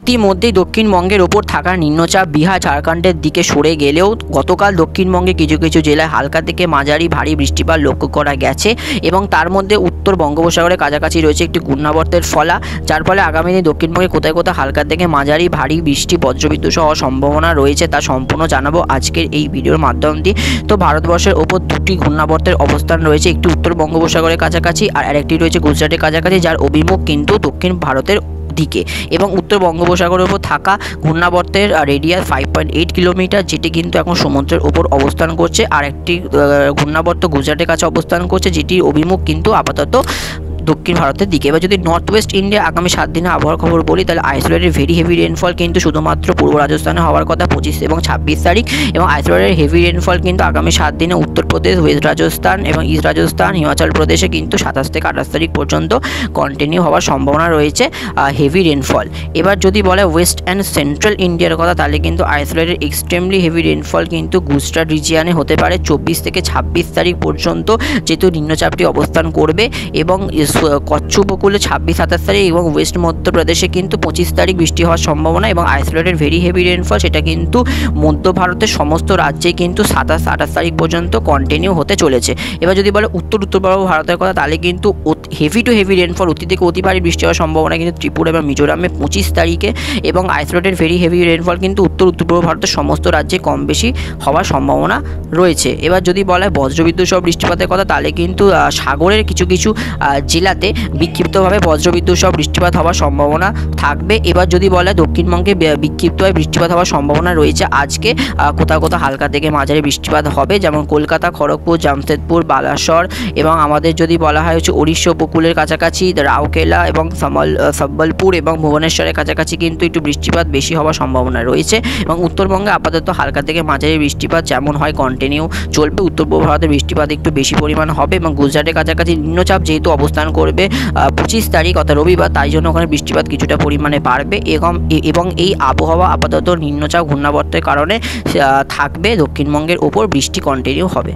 ইতিমধ্যেই দক্ষিণবঙ্গের ওপর থাকা নিম্নচাপ বিহার ঝাড়খণ্ডের দিকে সরে গেলেও গতকাল দক্ষিণবঙ্গে কিছু কিছু জেলায় হালকা থেকে মাঝারি ভারী বৃষ্টিপাত লক্ষ্য করা গেছে এবং তার মধ্যে উত্তর বঙ্গোপসাগরের কাছাকাছি রয়েছে একটি ঘূর্ণাবর্তের ফলা, যার ফলে আগামী দিনে দক্ষিণবঙ্গে কোথায় কোথায় হালকা থেকে মাঝারি ভারী বৃষ্টি বজ্রবিদ্যুৎ সহ সম্ভাবনা রয়েছে তা সম্পূর্ণ জানাবো আজকের এই ভিডিওর মাধ্যম দিয়ে। তো ভারতবর্ষের ওপর দুটি ঘূর্ণাবর্তের অবস্থান রয়েছে, একটি উত্তর বঙ্গোপসাগরের কাছাকাছি আর আরেকটি রয়েছে গুজরাটের কাছাকাছি, যার অভিমুখ কিন্তু দক্ষিণ ভারতের দিকে। এবং উত্তর বঙ্গোপসাগরের উপর থাকা ঘূর্ণাবর্তের রেডিয়াস 5.8 কিলোমিটার, যেটি কিন্তু এখন সমুদ্রের ওপর অবস্থান করছে। আর একটি ঘূর্ণাবর্ত গুজরাটের কাছে অবস্থান করছে, যেটির অভিমুখ কিন্তু আপাতত দক্ষিণ ভারতের দিকে। এবার যদি নর্থ ওয়েস্ট ইন্ডিয়া আগামী 7 দিনে আবহাওয়ার খবর বলি, তাহলে আইসোলেটেড ভেরি হেভি রেনফল কিন্তু শুধুমাত্র পূর্ব রাজস্থানে হওয়ার কথা 25 এবং 26 তারিখ, এবং আইসোলেটেড হেভি রেনফল কিন্তু আগামী 7 দিনে উত্তরপ্রদেশ, ওয়েস্ট রাজস্থান এবং ইস্ট রাজস্থান, হিমাচল প্রদেশে কিন্তু 27 থেকে 28 তারিখ পর্যন্ত কন্টিনিউ হওয়ার সম্ভাবনা রয়েছে হেভি রেনফল। এবার যদি বলে ওয়েস্ট অ্যান্ড সেন্ট্রাল ইন্ডিয়ার কথা, তাহলে কিন্তু আইসোলেটেড এক্সট্রিমলি হেভি রেনফল কিন্তু গুজরাট রিজিয়ানে হতে পারে 24 থেকে 26 তারিখ পর্যন্ত, যেহেতু নিম্নচাপটি অবস্থান করবে। এবং কচ্ছ উপকূলে 26-27 তারিখ এবং ওয়েস্ট মধ্যপ্রদেশে কিন্তু 25 তারিখ বৃষ্টি হওয়ার সম্ভাবনা। এবং আইসোলেটেড ভেরি হেভি রেনফল সেটা কিন্তু মধ্য ভারতের সমস্ত রাজ্যে কিন্তু 27-28 তারিখ পর্যন্ত কন্টিনিউ হতে চলেছে। এবার যদি বলে উত্তর পূর্ব ভারতের কথা, তাহলে কিন্তু হেভি টু হেভি রেনফল, অতি থেকে অতি ভারী বৃষ্টি হওয়ার সম্ভাবনা কিন্তু ত্রিপুরা এবং মিজোরামে 25 তারিখে। এবং আইসোলেটেড ভেরি হেভি রেনফল কিন্তু উত্তর পূর্ব ভারতের সমস্ত রাজ্যে কম বেশি হওয়ার সম্ভাবনা রয়েছে। এবার যদি বলা হয় বজ্রবিদ্যুৎ সহ বৃষ্টিপাতের কথা, তাহলে কিন্তু সাগরের কিছু কিছু জেলাতে বিক্ষিপ্তভাবে বজ্রবিদ্যুৎ সহ বৃষ্টিপাত হওয়ার সম্ভাবনা থাকবে। এবার যদি বলা হয় দক্ষিণবঙ্গে বিক্ষিপ্তভাবে বৃষ্টিপাত হওয়ার সম্ভাবনা রয়েছে আজকে, কোথাও কোথাও হালকা থেকে মাঝারি বৃষ্টিপাত হবে, যেমন কলকাতা, খড়গপুর, জামশেদপুর, বালাসর, এবং আমাদের যদি বলা হয় হচ্ছে ওড়িশা উপকূলের কাছাকাছি রাউরকেলা এবং সম্বলপুর এবং ভুবনেশ্বরের কাছাকাছি কিন্তু একটু বৃষ্টিপাত বেশি হওয়ার সম্ভাবনা রয়েছে। এবং উত্তরবঙ্গে আপাতত হালকা থেকে মাঝারি বৃষ্টিপাত যেমন হয় কন্টিনিউ চলবে। উত্তর পূর্ব ভারতের বৃষ্টিপাত একটু বেশি পরিমাণ হবে। এবং গুজরাটের কাছাকাছি নিম্নচাপ যেহেতু অবস্থান করবে 25 তারিখ অর্থাৎ রবিবার, তাই জন্য ওখানে বৃষ্টিপাত কিছুটা পরিমাণে বাড়বে। এবং এই আবহাওয়া আপাতত নিম্নচাপ ঘূর্ণাবর্তের কারণে থাকবে, দক্ষিণবঙ্গের ওপর বৃষ্টি কন্টিনিউ হবে।